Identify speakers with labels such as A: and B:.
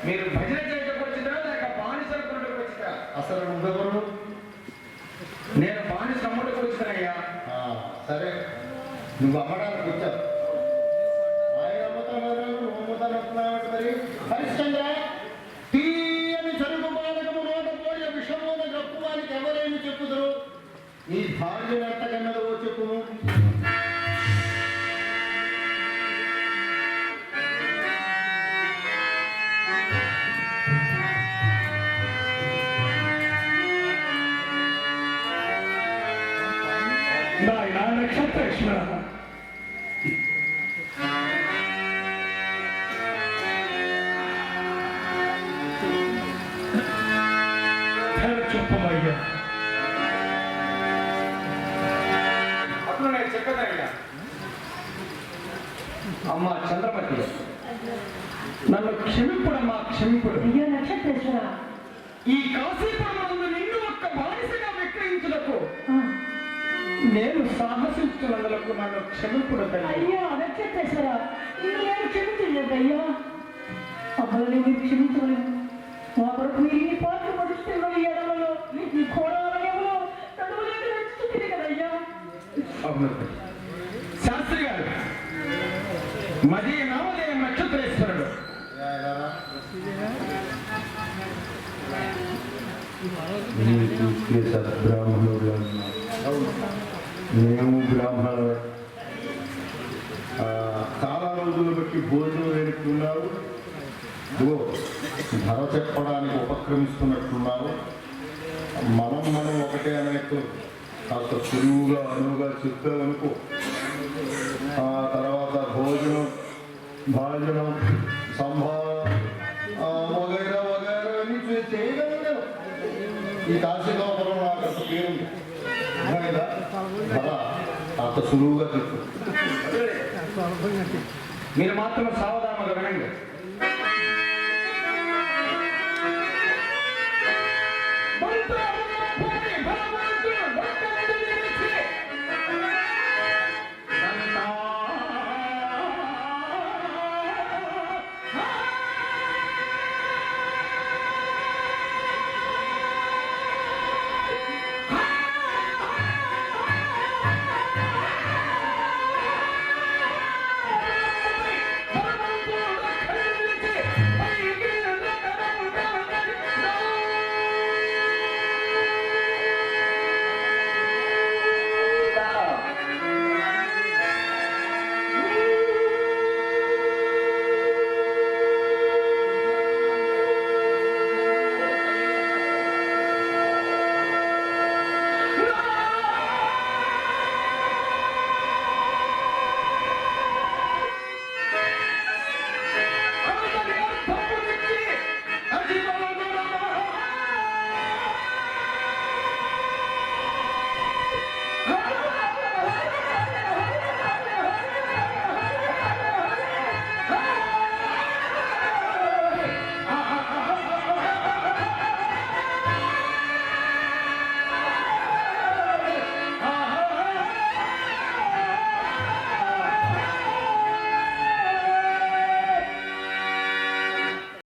A: మీరు భజన చేయటకు వచ్చినా లేక బానిసల కొనుటకు వచ్చినా?
B: అసలు నువ్వెవరు?
A: నేను బానిస అమ్ముటకు వచ్చినయ్యా.
B: సరే, నువ్వు అమ్మడానికి వచ్చావు. ఆయన అమ్ముతాను, నువ్వు అమ్ముతానంటున్నావు. మరి హరిశ్చంద్ర, తీయని చెరుకు బాలకము నోట పోయే విషమోన గొప్పవానికి ఎవరేమి చెప్పుదురు? నీ భార్య ఎంతకన్నదో చెప్పుము.
C: నక్షత్రేశ్వర, చెప్పమయ్యా.
A: అప్పుడు నేను చెప్పదయ్యా. అమ్మ చంద్రమతి, నన్ను క్షమింపుడమ్మా, క్షమింపుడు.
D: అయ్యో నక్షత్రేశ్వర,
A: ఈ కాశీపురమునందు నిన్ను ఒక్క బానిసగా విక్రయించుటకు నేను సాహసించున్నందులకు నన్ను క్షమింపుడు తల్లి.
D: అయ్యో నక్షత్రేశ్వర, నేను క్షమించలేదు అయ్యా. అమ్మల్ని మీరు క్షమించలేదు. మా కొరకు మీరు ఈ పాత్ర పడుతున్న ఈ ఎడలలో ఈ ఘోరాలయంలో నడువులేక నచ్చుతుంది కదయ్యా.
A: అవును శాస్త్రి గారు, మది నామధేయం నక్షత్రేశ్వరుడు.
B: బ్రాహ్మణుడు, మేము బ్రాహ్మణుడు. చాలా రోజులు బట్టి భోజనం వేడుకున్నావు. ధర చెప్పడానికి ఉపక్రమిస్తున్నట్టున్నావు. మనం ఒకటే అనేట్టు కాస్త సులువుగా అనువుగా చెప్పావనుకో. ఆ తర్వాత భోజనం, భాజనం, వగైరా వగైరా అని చేయగలిగావు. ఈ కాశీలోపలం నాకు అంత పేరుంది కదా. అంత సులువుగా చెప్పు.
A: మీరు మాత్రం సావధానంగా వినండి.